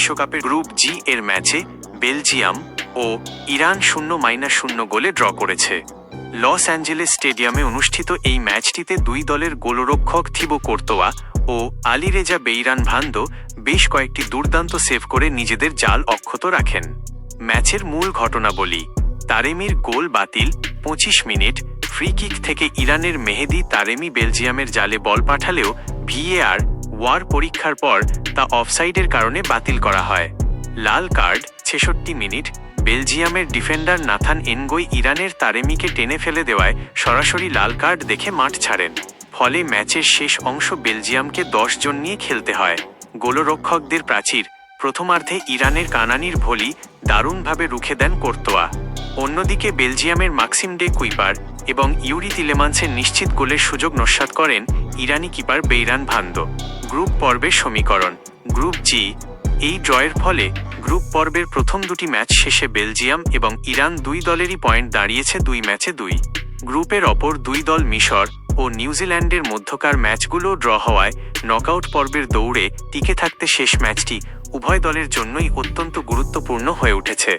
বিশ্বকাপের গ্রুপ জি এর ম্যাচে বেলজিয়াম ও ইরান 0-0 গোলে ড্র করেছে। লস অ্যাঞ্জেলেস স্টেডিয়ামে অনুষ্ঠিত এই ম্যাচটিতে দুই দলের গোলরক্ষক থিবো কোর্তোয়া ও আলীরেজা বেইরানভান্দো বেশ কয়েকটি দুর্দান্ত সেভ করে নিজেদের জাল অক্ষত রাখেন। ম্যাচের মূল ঘটনাবলী: তারেমির গোল বাতিল। 25 মিনিট ফ্রি কিক থেকে ইরানের মেহেদি তারেমি বেলজিয়ামের জালে বল পাঠালেও ভিএআর ওয়ার পরীক্ষার পর তা অফসাইডের কারণে বাতিল করা হয়। লাল কার্ড। 66 মিনিট বেলজিয়ামের ডিফেন্ডার নাথান এনগোই ইরানের তারেমিকে টেনে ফেলে দেওয়ায় সরাসরি লাল কার্ড দেখে মাঠ ছাড়েন। ফলে ম্যাচের শেষ অংশ বেলজিয়ামকে 10 জন নিয়ে খেলতে হয়। গোলরক্ষকদের প্রাচীর। প্রথমার্ধে ইরানের কানানির ভলি দারুণভাবে রুখে দেন কোর্তোয়া। অন্যদিকে বেলজিয়ামের মাক্সিম ডে কুইপার এবং ইউরি তিলেমান্সের নিশ্চিত গোলের সুযোগ নস্যাৎ করেন ইরানি কিপার বেইরানভান্দো। গ্রুপ পর্বের সমীকরণ: গ্রুপ জি। এই ড্রয়ের ফলে গ্রুপ পর্বের প্রথম দুটি ম্যাচ শেষে বেলজিয়াম এবং ইরান দুই দলেরই পয়েন্ট দাঁড়িয়েছে 2 ম্যাচে 2। গ্রুপের অপর দুই দল মিশর ও নিউজিল্যান্ডের মধ্যকার ম্যাচগুলো ড্র হওয়ায় নকআউট পর্বের দৌড়ে টিকে থাকতে শেষ ম্যাচটি উভয় দলের জন্যই অত্যন্ত গুরুত্বপূর্ণ হয়ে উঠেছে।